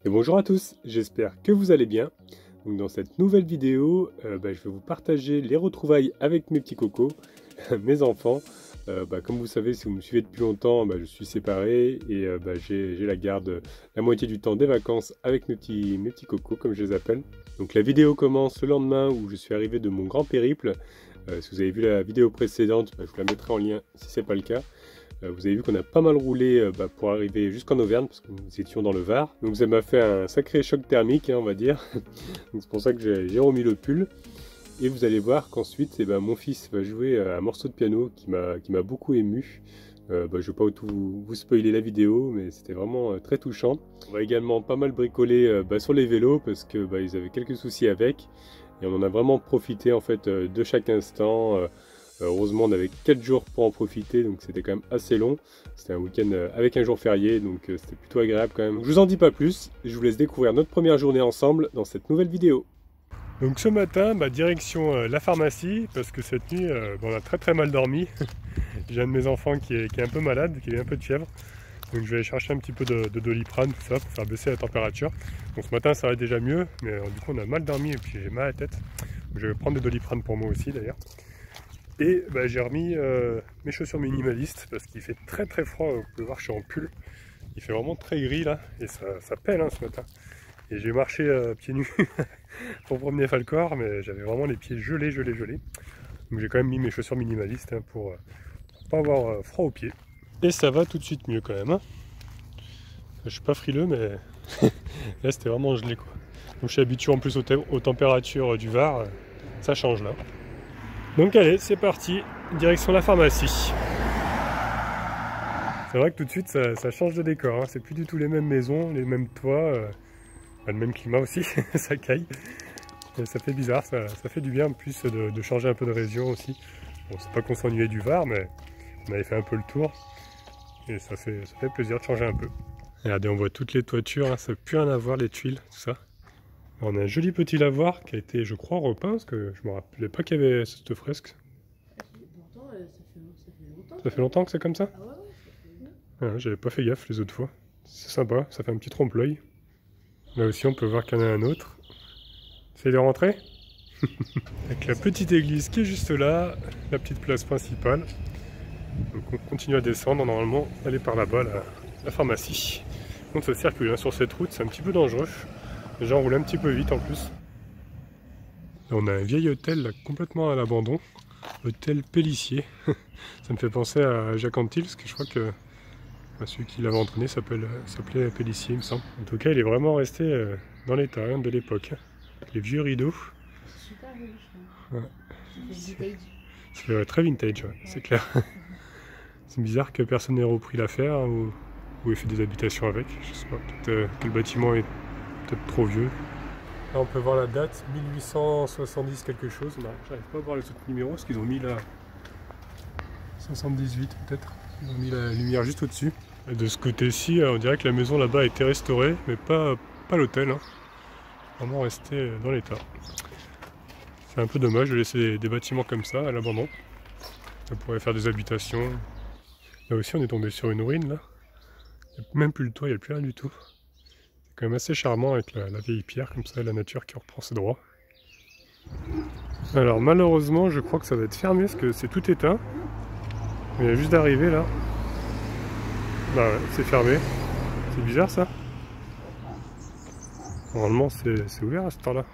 Et bonjour à tous, j'espère que vous allez bien. Donc dans cette nouvelle vidéo, je vais vous partager les retrouvailles avec mes petits cocos, mes enfants. Comme vous savez, si vous me suivez depuis longtemps, je suis séparé et j'ai la garde la moitié du temps des vacances avec mes petits cocos, comme je les appelle. Donc la vidéo commence le lendemain où je suis arrivé de mon grand périple. Si vous avez vu la vidéo précédente, je vous la mettrai en lien si ce n'est pas le cas. Vous avez vu qu'on a pas mal roulé pour arriver jusqu'en Auvergne, parce que nous étions dans le Var. Donc ça m'a fait un sacré choc thermique, on va dire. C'est pour ça que j'ai remis le pull. Et vous allez voir qu'ensuite, mon fils va jouer un morceau de piano qui m'a beaucoup ému. Je ne vais pas tout vous spoiler la vidéo, mais c'était vraiment très touchant. On va également pas mal bricoler sur les vélos, parce que ils avaient quelques soucis avec. Et on en a vraiment profité en fait de chaque instant. Heureusement, on avait 4 jours pour en profiter, donc c'était quand même assez long. C'était un week-end avec un jour férié, donc c'était plutôt agréable quand même. Je vous en dis pas plus, je vous laisse découvrir notre première journée ensemble dans cette nouvelle vidéo. Donc ce matin, direction la pharmacie, parce que cette nuit, on a très mal dormi. J'ai un de mes enfants qui est un peu malade, qui a un peu de fièvre. Donc je vais aller chercher un petit peu de Doliprane, tout ça, pour faire baisser la température. Donc ce matin, ça va déjà mieux, mais du coup on a mal dormi et puis j'ai mal à la tête. Donc, je vais prendre des Doliprane pour moi aussi d'ailleurs. Et j'ai remis mes chaussures minimalistes parce qu'il fait très froid. Vous pouvez voir, je suis en pull. Il fait vraiment très gris là et ça pèle ce matin. Et j'ai marché pieds nus pour promener Falcor, mais j'avais vraiment les pieds gelés. Donc j'ai quand même mis mes chaussures minimalistes pour pas avoir froid aux pieds. Et ça va tout de suite mieux quand même. Je suis pas frileux, mais là c'était vraiment gelé quoi. Donc je suis habitué en plus aux températures du Var, ça change là. Donc allez, c'est parti, direction la pharmacie. C'est vrai que tout de suite ça change de décor, c'est plus du tout les mêmes maisons, les mêmes toits, le même climat aussi, ça caille. Et ça fait bizarre, ça fait du bien en plus de changer un peu de région aussi. Bon, c'est pas qu'on s'ennuyait du Var, mais on avait fait un peu le tour. Et ça fait plaisir de changer un peu. Regardez, on voit toutes les toitures, ça n'a plus rien à voir, les tuiles, tout ça. On a un joli petit lavoir qui a été, je crois, repeint, parce que je me rappelais pas qu'il y avait cette fresque. Pourtant, ça fait longtemps. Ça fait longtemps que c'est comme ça? Ah ouais, ça fait... Ah, j'avais pas fait gaffe les autres fois. C'est sympa, ça fait un petit trompe-l'œil. Là aussi, on peut voir qu'il y en a un autre. C'est les rentrées. Avec la petite église qui est juste là, la petite place principale. Donc on continue à descendre, normalement, aller par là-bas, la pharmacie. Donc ça circule sur cette route, c'est un petit peu dangereux. Les gens roulent un petit peu vite en plus. Là, on a un vieil hôtel là, complètement à l'abandon. Hôtel Pélissier. Ça me fait penser à Jacques Anquetil, parce que je crois que celui qui l'avait entraîné s'appelait Pélissier, il me semble. En tout cas, il est vraiment resté dans l'état de l'époque. Les vieux rideaux. C'est super joli, je trouve. Ouais. C'est très vintage, ouais, c'est clair. C'est bizarre que personne n'ait repris l'affaire ou ait fait des habitations avec. Je sais pas, peut-être que le bâtiment est peut-être trop vieux. Là, on peut voir la date, 1870 quelque chose. Non, j'arrive pas à voir les autres numéros, parce qu'ils ont mis la 78 peut-être. Ils ont mis la lumière juste au-dessus. Et de ce côté-ci, on dirait que la maison là-bas a été restaurée, mais pas l'hôtel. Vraiment resté dans l'état. C'est un peu dommage de laisser des bâtiments comme ça à l'abandon. Ça pourrait faire des habitations. Là aussi, on est tombé sur une ruine là. Il n'y a même plus le toit, il n'y a plus rien du tout. C'est quand même assez charmant avec la vieille pierre, comme ça, la nature qui reprend ses droits. Alors malheureusement, je crois que ça va être fermé parce que c'est tout éteint. Il y a juste d'arriver là. Bah ouais, c'est fermé. C'est bizarre ça. Normalement, c'est ouvert à cette heure-là.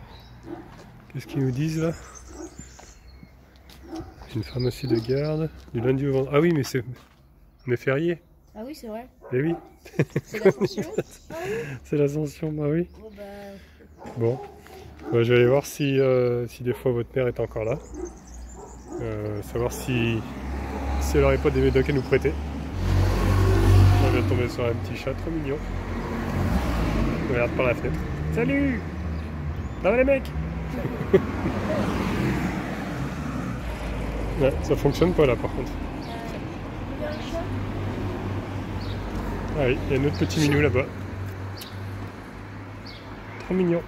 Qu'est-ce qu'ils nous disent là? Une pharmacie de garde, du lundi au vendredi. Ah oui, mais on est férié. Ah oui, c'est vrai. Eh oui. C'est l'Ascension. Ah oui. C'est l'Ascension, bah oui. Bon, Bon, je vais aller voir si des fois votre mère est encore là. Savoir si elle n'aurait pas des médocs à nous prêter. On vient de tomber sur un petit chat trop mignon. On regarde par la fenêtre. Salut! Ça va les mecs? Ouais, ça fonctionne pas là par contre. Ah oui, il y a un autre petit minou là-bas. Trop mignon.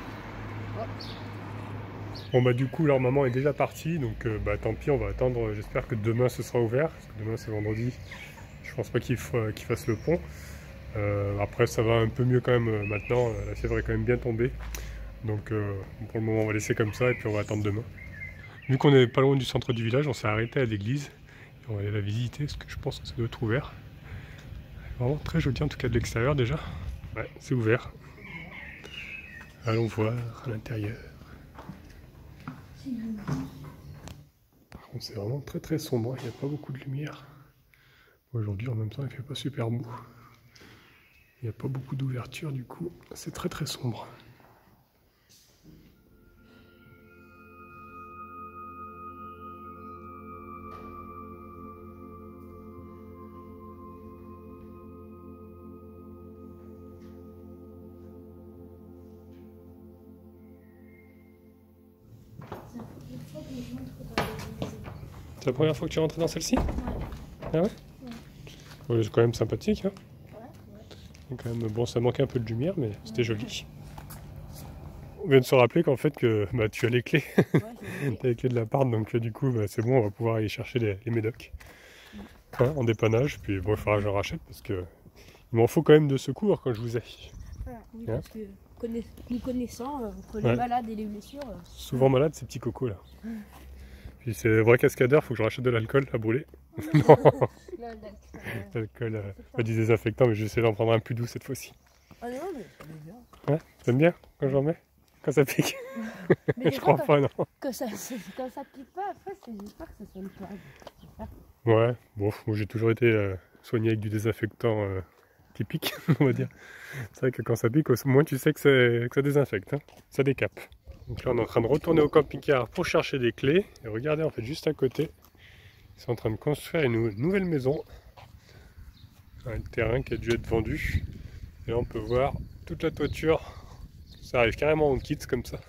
Bon du coup leur maman est déjà partie, donc tant pis, on va attendre, j'espère que demain ce sera ouvert, parce que demain c'est vendredi, je pense pas qu'il fasse le pont. Après ça va un peu mieux quand même maintenant, la fièvre est quand même bien tombée. Donc pour le moment on va laisser comme ça et puis on va attendre demain. Vu qu'on est pas loin du centre du village, on s'est arrêté à l'église. On va aller la visiter parce que je pense que ça doit être ouvert. Vraiment très joli en tout cas de l'extérieur déjà. Ouais, c'est ouvert. Allons voir à l'intérieur. Par contre c'est vraiment très sombre, il n'y a pas beaucoup de lumière. Aujourd'hui en même temps il fait pas super beau. Il n'y a pas beaucoup d'ouverture du coup, c'est très sombre. C'est la première fois que tu rentres dans celle-ci? Ouais. Ah ouais? Ouais, c'est quand même sympathique, hein? Ouais. Quand même, bon, ça manquait un peu de lumière, mais c'était joli. On vient de se rappeler qu'en fait, que bah, tu as les clés. Ouais, Tu as les clés de l'appart, donc du coup, bah, c'est bon, on va pouvoir aller chercher les médocs. Hein, en dépannage, puis bon, il faudra que j'en rachète parce que il m'en faut quand même de secours quand je vous ai. Voilà, oui, Hein? parce que nous connaissant, entre les Ouais. malades et les blessures. Souvent malade, ces petits cocos là. Puis c'est vrai cascadeur, faut que je rachète de l'alcool à brûler. Non, l'alcool, pas du désinfectant, mais j'essaie d'en prendre un plus doux cette fois-ci. Ah non, mais ça va bien. Ouais, t'aimes bien quand j'en mets? Quand ça pique? Mais Je crois pas, non. quand ça pique pas, après, j'espère que ça sonne pas. Ouais, bon, moi j'ai toujours été soigné avec du désinfectant typique, on va dire. C'est vrai que quand ça pique, au moins tu sais que ça désinfecte, hein. Ça décape. Donc là on est en train de retourner au camping-car pour chercher des clés. Et regardez en fait juste à côté, ils sont en train de construire une nouvelle maison. Un terrain qui a dû être vendu. Et là on peut voir toute la toiture. Ça arrive carrément en kit comme ça,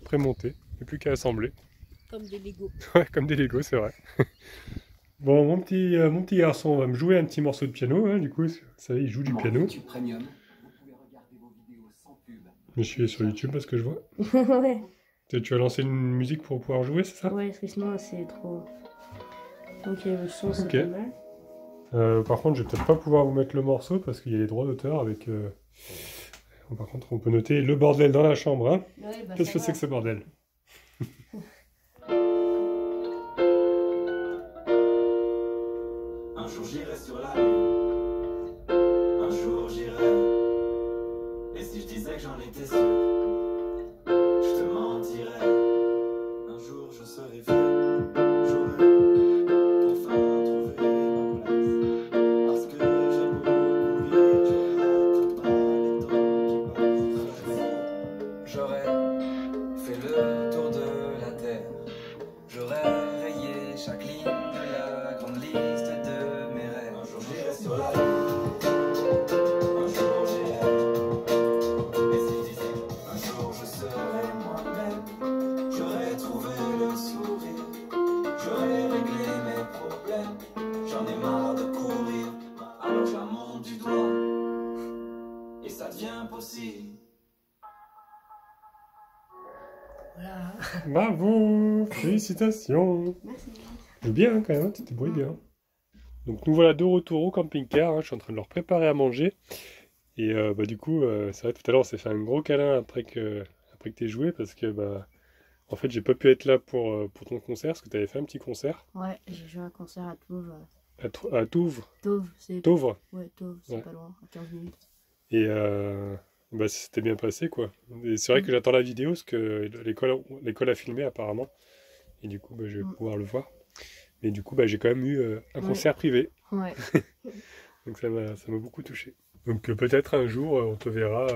prémonté. Il n'y a plus qu'à assembler. Comme des Lego. Ouais, comme des Lego, c'est vrai. Bon, mon petit garçon va me jouer un petit morceau de piano, hein, du coup, ça y est, il joue du piano. Je suis sur YouTube parce que je vois. Ouais. Tu as lancé une musique pour pouvoir jouer, c'est ça? Ouais, parce que sinon c'est trop. Ok, le son c'est Ok. pas mal. Par contre, je vais peut-être pas pouvoir vous mettre le morceau parce qu'il y a les droits d'auteur avec... Par contre, on peut noter le bordel dans la chambre, hein. Ouais, bah, Qu'est-ce que ça c'est va. que ce bordel? Un jour j'irai sur la lune, un jour j'irai. Et si je disais que j'en étais sûr, je te mentirais. Un jour je serai vieux, j'aurai enfin trouvé ma place. Parce que j'ai beaucoup courir, je rattrape pas les temps qui passent. J'aurais fait le tour de la terre, j'aurais rayé chaque ligne de la grande liste de mes rêves. Un jour j'irai sur la lune, un jour j'irai. Et si je disais, un jour je serai moi-même, j'aurais trouvé le sourire, j'aurais réglé mes problèmes. J'en ai marre de courir, alors je la monte du doigt, et ça devient possible. Voilà. Bravo! Félicitations! Merci. C'est bien quand même, tu te débrouilles bien. Donc nous voilà de retour au camping-car, hein, je suis en train de leur préparer à manger. Et bah, du coup, c'est vrai, tout à l'heure on s'est fait un gros câlin après que tu aies joué parce que bah, en fait j'ai pas pu être là pour ton concert parce que tu avais fait un petit concert Ouais, j'ai joué un concert à Touve. à Touvre. C'est Tauvre. Ouais, Touve, c'est Ouais. pas loin, à 15 minutes. Et bah, c'était bien passé quoi. Et c'est vrai que j'attends la vidéo parce que l'école a filmé apparemment. Et du coup bah, je vais pouvoir le voir. Mais du coup bah, j'ai quand même eu un concert privé. Ouais. Donc ça m'a beaucoup touché. Donc peut-être un jour on te verra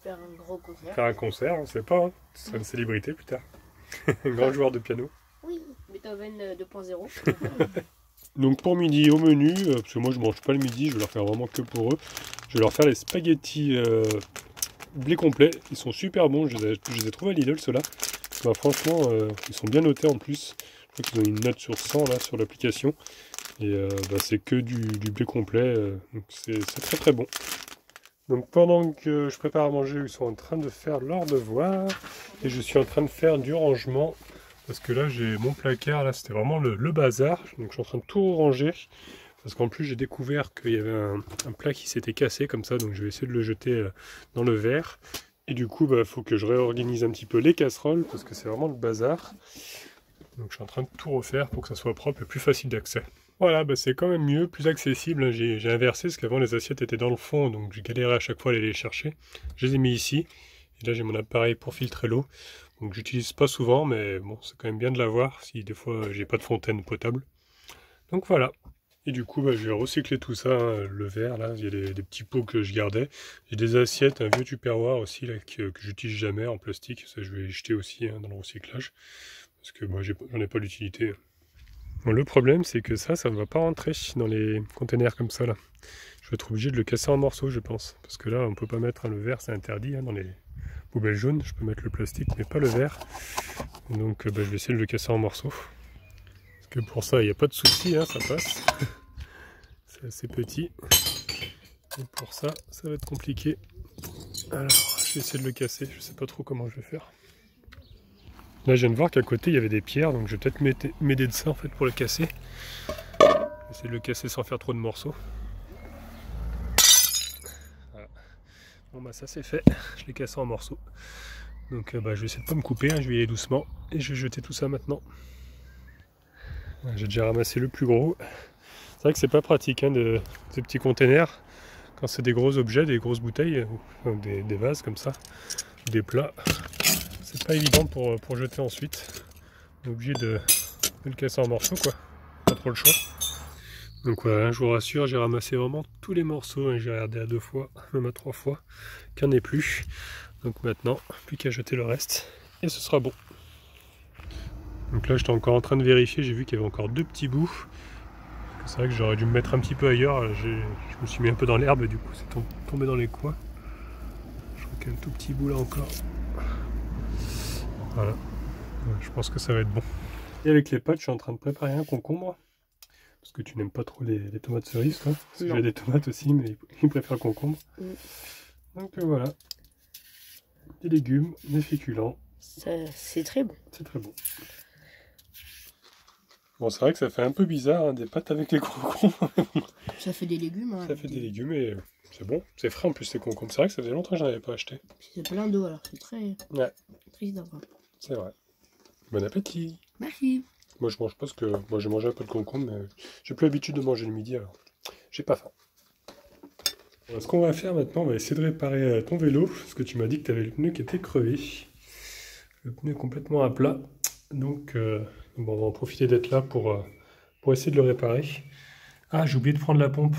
Faire un gros concert. faire un concert, on sait pas. Hein. Tu seras une célébrité plus tard. Un grand joueur de piano. Oui, Beethoven 2.0. Donc pour midi au menu, parce que moi je mange pas le midi, je vais leur faire vraiment que pour eux. Je vais leur faire les spaghettis blé complet. Ils sont super bons, je les ai trouvés à Lidl ceux-là. Bah, franchement, ils sont bien notés en plus. Je crois qu'ils ont une note sur 100 là sur l'application. Et bah, c'est que du blé complet, donc c'est très bon. Donc pendant que je prépare à manger, ils sont en train de faire leur devoir. Et je suis en train de faire du rangement. Parce que là j'ai mon placard, là c'était vraiment le bazar. Donc je suis en train de tout ranger. Parce qu'en plus j'ai découvert qu'il y avait un plat qui s'était cassé comme ça, donc je vais essayer de le jeter dans le verre. Et du coup, il faut que je réorganise un petit peu les casseroles, parce que c'est vraiment le bazar. Donc je suis en train de tout refaire pour que ça soit propre et plus facile d'accès. Voilà, c'est quand même mieux, plus accessible. J'ai inversé, parce qu'avant les assiettes étaient dans le fond, donc j'ai galéré à chaque fois à aller les chercher. Je les ai mis ici, et là j'ai mon appareil pour filtrer l'eau. Donc j'utilise pas souvent, mais bon, c'est quand même bien de l'avoir, si des fois j'ai pas de fontaine potable. Donc voilà. Et du coup, je vais recycler tout ça, hein, le verre, là, il y a des petits pots que je gardais. J'ai des assiettes, un vieux tupperware aussi, là, que j'utilise jamais en plastique. Ça, je vais les jeter aussi dans le recyclage, parce que moi, j'en ai pas l'utilité. Bon, le problème, c'est que ça ne va pas rentrer dans les containers comme ça, là. Je vais être obligé de le casser en morceaux, je pense. Parce que là, on peut pas mettre le verre, c'est interdit, dans les poubelles jaunes. Je peux mettre le plastique, mais pas le verre. Donc, je vais essayer de le casser en morceaux. Parce que pour ça, il n'y a pas de souci, ça passe. C'est assez petit. Et pour ça, ça va être compliqué. Alors, je vais essayer de le casser. Je sais pas trop comment je vais faire. Là, je viens de voir qu'à côté, il y avait des pierres. Donc, je vais peut-être m'aider de ça, en fait, pour le casser. Essayer de le casser sans faire trop de morceaux. Voilà. Bon, ça, c'est fait. Je l'ai cassé en morceaux. Donc, je vais essayer de pas me couper. Je vais y aller doucement. Et je vais jeter tout ça maintenant. J'ai déjà ramassé le plus gros. C'est vrai que c'est pas pratique, ces petits containers. Quand c'est des gros objets, des grosses bouteilles, des vases comme ça, des plats, c'est pas évident pour jeter ensuite. On est obligé de le casser en morceaux, quoi. Pas trop le choix. Donc voilà, je vous rassure, j'ai ramassé vraiment tous les morceaux. J'ai regardé à 2 fois, même à 3 fois, qu'il n'y en ait plus. Donc maintenant, plus qu'à jeter le reste, et ce sera bon. Donc là, j'étais encore en train de vérifier, j'ai vu qu'il y avait encore 2 petits bouts. C'est vrai que j'aurais dû me mettre un petit peu ailleurs, je me suis mis un peu dans l'herbe et du coup c'est tombé dans les coins. Je crois qu'il y a un tout petit bout là encore. Voilà, je pense que ça va être bon. Et avec les pâtes, je suis en train de préparer un concombre. Parce que tu n'aimes pas trop les tomates cerises, toi. Parce que j'ai des tomates aussi, mais ils préfèrent le concombre. Donc voilà, des légumes, des féculents. C'est très bon. C'est très bon. Bon, c'est vrai que ça fait un peu bizarre, des pâtes avec les concombres. Ça fait des légumes. Ça fait des légumes et c'est bon. C'est frais en plus, ces concombres. C'est vrai que ça faisait longtemps que je n'en avais pas acheté. C'est plein d'eau, alors c'est très triste d'avoir. C'est vrai. Bon appétit. Merci. Moi, je mange pas parce que moi, j'ai mangé un peu de concombre, mais j'ai plus l'habitude de manger le midi, alors j'ai pas faim. Alors, ce qu'on va faire maintenant, on va essayer de réparer ton vélo, parce que tu m'as dit que tu avais le pneu qui était crevé. Le pneu est complètement à plat. Donc, on va en profiter d'être là pour essayer de le réparer. Ah, j'ai oublié de prendre la pompe.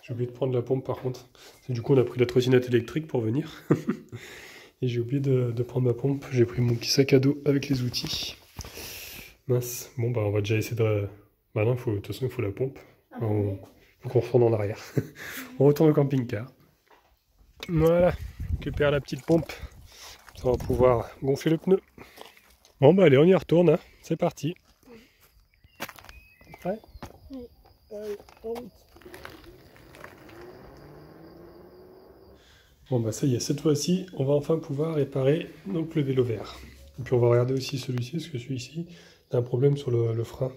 J'ai oublié de prendre la pompe par contre. Du coup, on a pris la trottinette électrique pour venir. Et j'ai oublié de prendre ma pompe. J'ai pris mon petit sac à dos avec les outils. Mince. Bon, on va déjà essayer de... Bah non, de toute façon, il faut la pompe. Faut qu'on retourne en arrière. On retourne au camping-car. Voilà. On récupère la petite pompe. Ça va pouvoir gonfler le pneu. Bon, allez, on y retourne. C'est parti. Prêt ? Oui. Allez, en route. Bon, ça y est, cette fois-ci, on va enfin pouvoir réparer donc, le vélo vert. Et puis on va regarder aussi celui-ci, parce que celui-ci, a un problème sur le frein.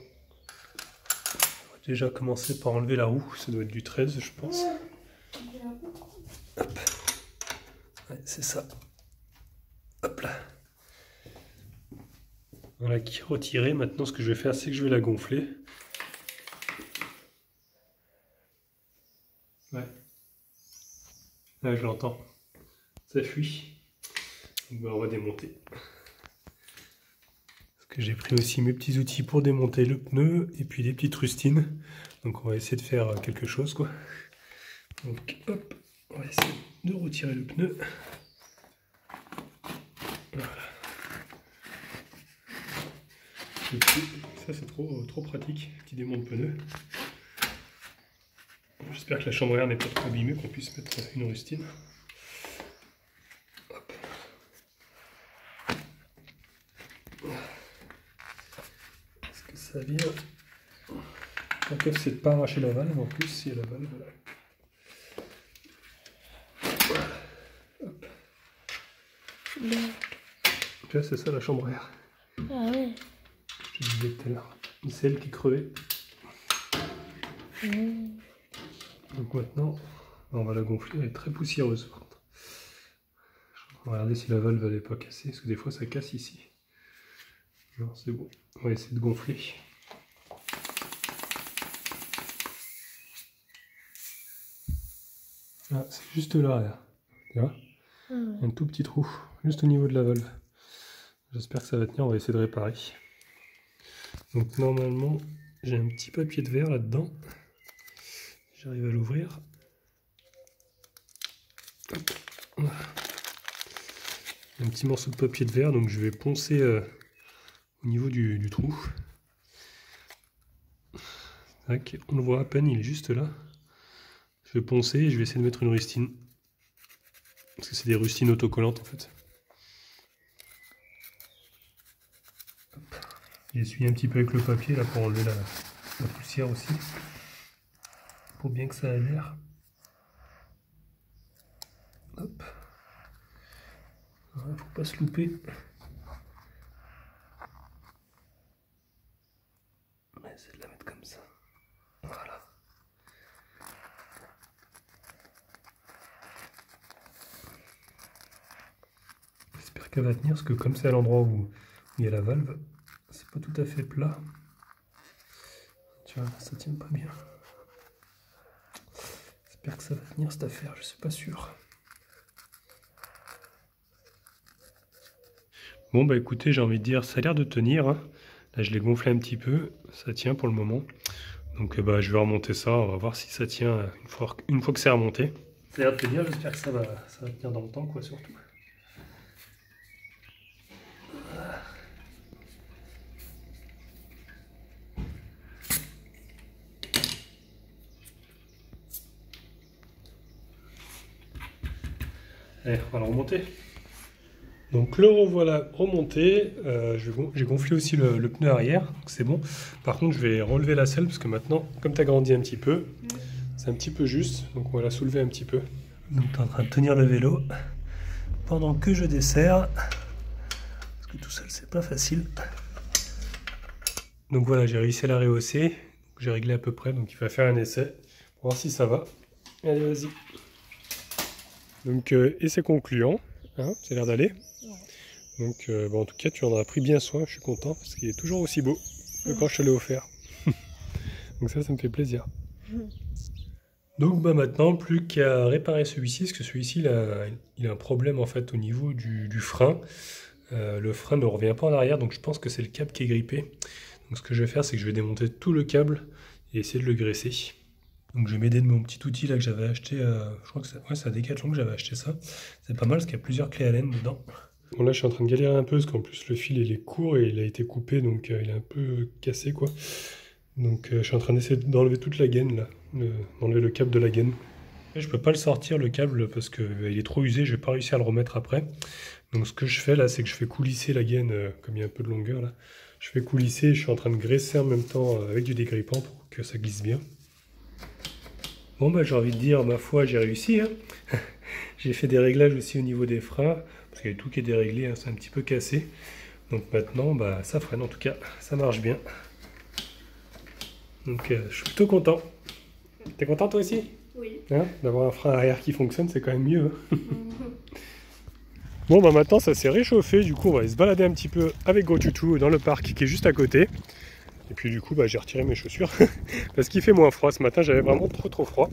On va déjà commencer par enlever la roue. Ça doit être du 13, je pense. Hop. Ouais, c'est ça. Hop là. Voilà, qui est retirée. Maintenant, ce que je vais faire, c'est que je vais la gonfler. Ouais. Là, je l'entends. Ça fuit. Donc, on va démonter. Parce que j'ai pris aussi mes petits outils pour démonter le pneu et puis des petites rustines. Donc, on va essayer de faire quelque chose, quoi. Donc, hop, on va essayer de retirer le pneu. Voilà. Ça, c'est trop pratique, qui démonte pneu. J'espère que la chambre à air n'est pas trop abîmée, qu'on puisse mettre une rustine. Hop. Est-ce que ça vient? L'important, c'est de ne pas arracher la valve, en plus, si elle a la valve, voilà. Hop. Donc là, c'est ça la chambre à air. Ah ouais. Je te disais tout à l'heure. C'est elle qui crevait. Donc maintenant, on va la gonfler, elle est très poussiéreuse par contre. On va regarder si la valve n'est pas cassée, parce que des fois ça casse ici. Non, c'est bon, on va essayer de gonfler. Ah, c'est juste là, là. Tu vois, un tout petit trou, juste au niveau de la valve. J'espère que ça va tenir, on va essayer de réparer. Donc normalement, j'ai un petit papier de verre là-dedans. J'arrive à l'ouvrir. Un petit morceau de papier de verre, donc je vais poncer au niveau du trou. Tac, on le voit à peine, il est juste là. Je vais poncer et je vais essayer de mettre une rustine. Parce que c'est des rustines autocollantes en fait. J'essuie un petit peu avec le papier là pour enlever la poussière aussi. Pour bien que ça adhère. Hop. Voilà, faut pas se louper. On va essayer de la mettre comme ça. Voilà. J'espère qu'elle va tenir parce que comme c'est à l'endroit où il y a la valve, c'est pas tout à fait plat. Tu vois, ça tient pas bien. J'espère que ça va tenir cette affaire, je suis pas sûr. Bon bah écoutez, j'ai envie de dire, ça a l'air de tenir. Hein. Là je l'ai gonflé un petit peu, ça tient pour le moment. Donc bah, je vais remonter ça, on va voir si ça tient une fois que c'est remonté. Ça a l'air de tenir, j'espère que ça va tenir dans le temps quoi surtout. Allez, on va le remonter. Donc le revoilà remonté, j'ai gonflé aussi le pneu arrière, c'est bon. Par contre je vais relever la selle parce que maintenant, comme tu as grandi un petit peu, c'est un petit peu juste, donc on va la soulever un petit peu. Donc tu es en train de tenir le vélo pendant que je desserre, parce que tout seul c'est pas facile. Donc voilà, j'ai réussi à la rehausser, j'ai réglé à peu près, donc il va faire un essai pour voir si ça va. Allez vas-y. Donc essai concluant, hein, ça a l'air d'aller. Donc bon, en tout cas tu en as pris bien soin, je suis content parce qu'il est toujours aussi beau que quand je te l'ai offert. Donc ça me fait plaisir. Donc bah maintenant plus qu'à réparer celui-ci, parce que celui-ci il a un problème en fait au niveau du frein. Le frein ne revient pas en arrière, donc je pense que c'est le câble qui est grippé. Donc ce que je vais faire, c'est que je vais démonter tout le câble et essayer de le graisser. Donc je vais m'aider de mon petit outil là que j'avais acheté, je crois que c'est à Decathlon que j'avais acheté ça. C'est pas mal parce qu'il y a plusieurs clés Allen dedans. Bon là je suis en train de galérer un peu parce qu'en plus le fil il est court et il a été coupé donc il est un peu cassé quoi. Donc je suis en train d'essayer d'enlever toute la gaine là, d'enlever le câble de la gaine. Et je peux pas le sortir le câble parce qu'il est trop usé, je vais pas réussir à le remettre après. Donc ce que je fais là c'est que je fais coulisser la gaine comme il y a un peu de longueur là. Je fais coulisser et je suis en train de graisser en même temps avec du dégrippant pour que ça glisse bien. Bon bah j'ai envie de dire, ma foi j'ai réussi hein. J'ai fait des réglages aussi au niveau des freins, parce qu'il y a tout qui est déréglé, hein, c'est un petit peu cassé. Donc maintenant bah ça freine en tout cas, ça marche bien. Donc je suis plutôt content. T'es content toi aussi? Oui. Hein, d'avoir un frein arrière qui fonctionne, c'est quand même mieux. Hein. Bon bah maintenant ça s'est réchauffé, du coup on va aller se balader un petit peu avec GoToTo dans le parc qui est juste à côté. Et puis du coup bah, j'ai retiré mes chaussures parce qu'il fait moins froid. Ce matin j'avais vraiment trop froid.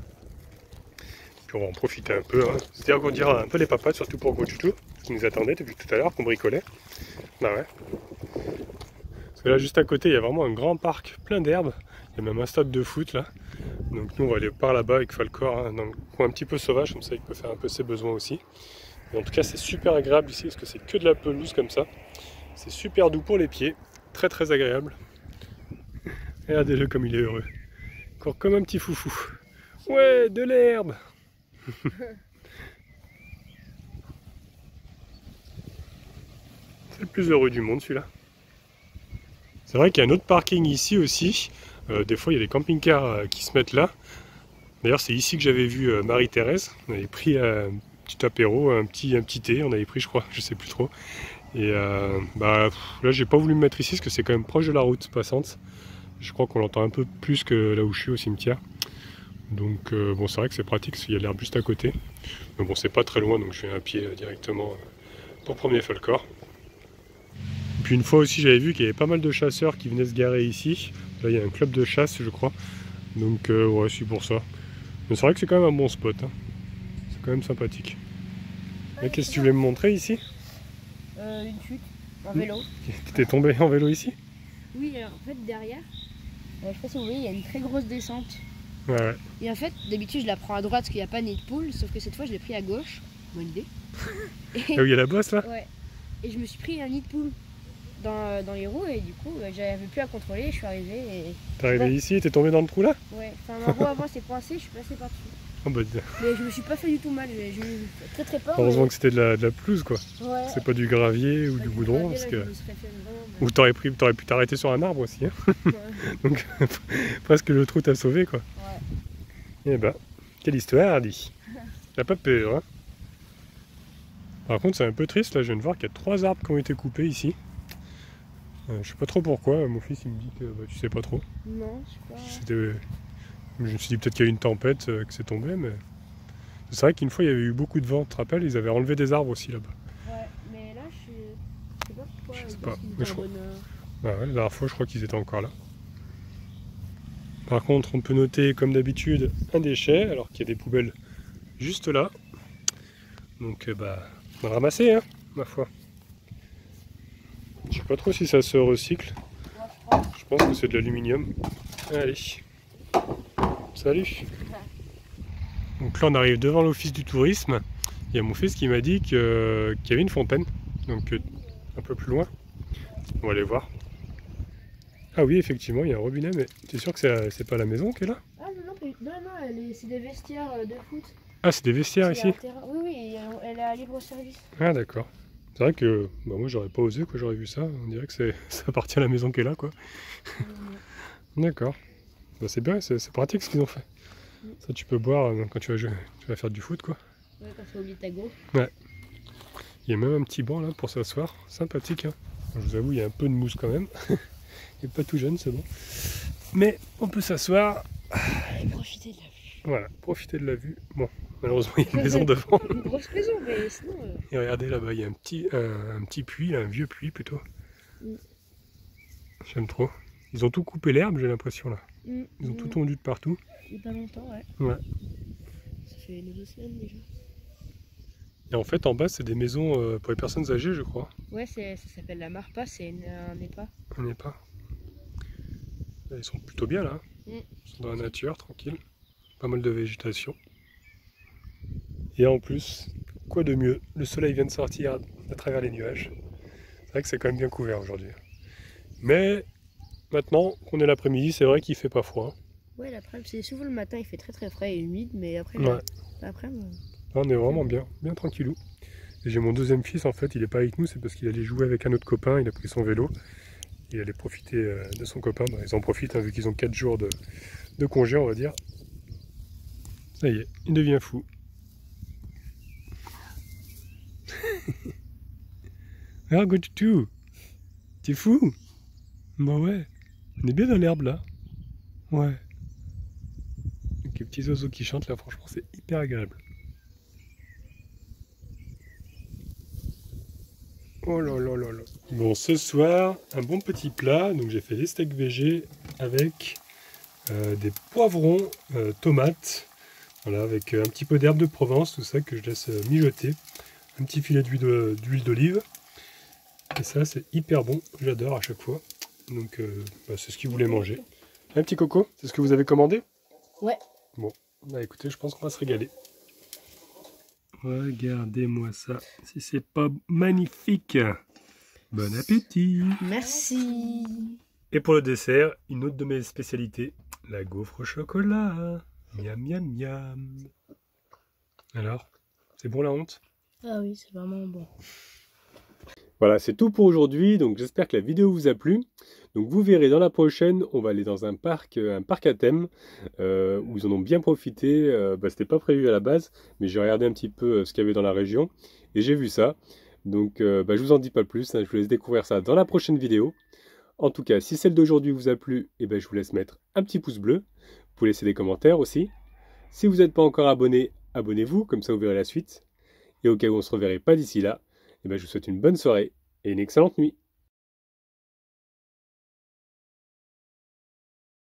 Puis on va en profiter un peu, hein. C'est-à-dire qu'on dira un peu les papas, surtout pour GoToTo, qui nous attendait depuis tout à l'heure, qu'on bricolait. Bah ouais. Parce que là juste à côté il y a vraiment un grand parc plein d'herbes. Il y a même un stade de foot là. Donc nous on va aller par là-bas avec Falcor, hein, dans le coin un petit peu sauvage, comme ça il peut faire un peu ses besoins aussi. Et en tout cas c'est super agréable ici parce que c'est que de la pelouse comme ça. C'est super doux pour les pieds, très agréable. Regardez-le comme il est heureux. Encore comme un petit foufou. Ouais, de l'herbe. C'est le plus heureux du monde celui-là. C'est vrai qu'il y a un autre parking ici aussi. Des fois il y a des camping-cars qui se mettent là. D'ailleurs c'est ici que j'avais vu Marie-Thérèse. On avait pris un petit apéro, un petit thé, on avait pris je crois, je sais plus trop. Et bah, là j'ai pas voulu me mettre ici parce que c'est quand même proche de la route passante. Je crois qu'on l'entend un peu plus que là où je suis au cimetière. Donc bon, c'est vrai que c'est pratique s'il y a l'herbe juste à côté. Mais bon, c'est pas très loin, donc je fais un pied directement pour promener Falcor. Puis une fois aussi, j'avais vu qu'il y avait pas mal de chasseurs qui venaient se garer ici. Là, il y a un club de chasse, je crois. Donc ouais, c'est pour ça. Mais c'est vrai que c'est quand même un bon spot. Hein. C'est quand même sympathique. Et qu'est-ce que tu voulais me montrer ici? Une chute en vélo. T'es tombé en vélo ici? Oui, alors, en fait derrière, je sais pas si vous voyez, il y a une très grosse descente. Ouais, ouais. Et en fait, d'habitude je la prends à droite parce qu'il n'y a pas de nid de poule, sauf que cette fois je l'ai pris à gauche. Bonne idée. Là où il y a la bosse là? Ouais. Et je me suis pris un nid de poule dans les roues et du coup j'avais plus à contrôler, je suis arrivée et... T'es arrivé ici et t'es tombé dans le trou là? Ouais, enfin ma roue avant s'est coincée, je suis passée par-dessus. Oh, bah, Mais je me suis pas fait du tout mal, j'ai eu très peur. heureusement mais... que c'était de la pelouse quoi. Ouais. C'est pas du gravier ou Avec du le goudron. gravier, Parce là, que... je me serais fait vraiment mal. Ou t'aurais pu t'arrêter sur un arbre aussi. Hein. Ouais. Donc presque le trou t'a sauvé quoi. Ouais. Eh ben, quelle histoire Ali. T'as pas peur hein. Par contre c'est un peu triste là, je viens de voir qu'il y a 3 arbres qui ont été coupés ici. Je sais pas trop pourquoi, mon fils il me dit que bah, tu sais pas trop. Non, je sais pas. Je me suis dit peut-être qu'il y a eu une tempête que c'est tombé, mais c'est vrai qu'une fois il y avait eu beaucoup de vent, tu te rappelles, ils avaient enlevé des arbres aussi là-bas. Ouais, mais là je sais pas pourquoi. Je sais parce pas, qu'ils mais étaient je en crois- bonne, Ah ouais, la dernière fois je crois qu'ils étaient encore là. Par contre on peut noter comme d'habitude un déchet, alors qu'il y a des poubelles juste là. Donc bah on va ramasser hein, ma foi. Je sais pas trop si ça se recycle. Je pense que c'est de l'aluminium. Allez. Salut. Donc là on arrive devant l'office du tourisme. Il y a mon fils qui m'a dit qu'il y avait une fontaine. Donc un peu plus loin. On va aller voir. Ah oui effectivement il y a un robinet, mais t'es sûr que c'est pas la maison qui est là? Ah non, c'est des vestiaires de foot. Ah c'est des vestiaires C'est un ici? terrain- Oui, oui, elle est à libre service. Ah d'accord. C'est vrai que bah, moi j'aurais pas osé quand j'aurais vu ça. On dirait que ça appartient à la maison qui est là quoi. D'accord. Bah, c'est bien, c'est pratique ce qu'ils ont fait. Ça tu peux boire quand tu vas jouer, tu vas faire du foot quoi. Ouais, quand tu oublies ta go. Il y a même un petit banc là pour s'asseoir. Sympathique hein. Je vous avoue il y a un peu de mousse quand même. Il n'est pas tout jeune c'est bon. Mais on peut s'asseoir. Et profiter de la vue. Voilà, profiter de la vue. Bon, malheureusement il y a une maison devant. Une grosse maison, mais sinon. Et regardez là-bas, il y a un petit puits, là, un vieux puits plutôt. Mm. J'aime trop. Ils ont tout coupé l'herbe, j'ai l'impression là. Ils ont tout tondu de partout. Il n'y a pas longtemps, ouais. Ouais. Ça fait 2 semaines déjà. Et en fait, en bas, c'est des maisons pour les personnes âgées, je crois. Ouais, ça s'appelle la Marpa, c'est un EHPAD. On n'est pas. Ils sont plutôt bien là. Mm. Ils sont dans la nature, tranquille. Pas mal de végétation. Et en plus, quoi de mieux? Le soleil vient de sortir à travers les nuages. C'est vrai que c'est quand même bien couvert aujourd'hui. Mais maintenant qu'on est l'après-midi, c'est vrai qu'il fait pas froid. Ouais, l'après-midi, c'est souvent le matin, il fait très frais et humide, mais après, Ouais. l'après-midi. Là, on est vraiment bien tranquillou. Et j'ai mon deuxième fils, en fait, il n'est pas avec nous, c'est parce qu'il allait jouer avec un autre copain, il a pris son vélo. Il allait profiter de son copain. Bah, ils en profitent, hein, vu qu'ils ont 4 jours de congé, on va dire. Ça y est, il devient fou. Ah, go to. T'es fou? Bah ouais. On est bien dans l'herbe là. Ouais. Avec les petits oiseaux qui chantent là, franchement, c'est hyper agréable. Oh là là là là. Bon, ce soir, un bon petit plat. Donc j'ai fait des steaks végé avec des poivrons, tomates. Voilà, avec un petit peu d'herbe de Provence, tout ça que je laisse mijoter. Un petit filet d'huile d'olive. Et ça, c'est hyper bon. J'adore à chaque fois. Donc bah, c'est ce qu'il voulait manger. Un petit coco, c'est ce que vous avez commandé? Ouais. Bon, bah écoutez, je pense qu'on va se régaler. Regardez-moi ça, si c'est pas magnifique. Bon appétit. Merci. Et pour le dessert, une autre de mes spécialités, la gaufre au chocolat. Miam miam miam. Alors, c'est bon la honte? Ah oui, c'est vraiment bon. Voilà, c'est tout pour aujourd'hui, donc j'espère que la vidéo vous a plu. Donc vous verrez dans la prochaine, on va aller dans un parc à thème, où ils en ont bien profité. C'était pas prévu à la base, mais j'ai regardé un petit peu ce qu'il y avait dans la région, et j'ai vu ça. Donc je vous en dis pas plus, hein, je vous laisse découvrir ça dans la prochaine vidéo. En tout cas, si celle d'aujourd'hui vous a plu, je vous laisse mettre un petit pouce bleu. Vous pouvez laisser des commentaires aussi. Si vous n'êtes pas encore abonné, abonnez-vous, comme ça vous verrez la suite. Et au cas où on ne se reverrait pas d'ici là, eh ben, je vous souhaite une bonne soirée et une excellente nuit.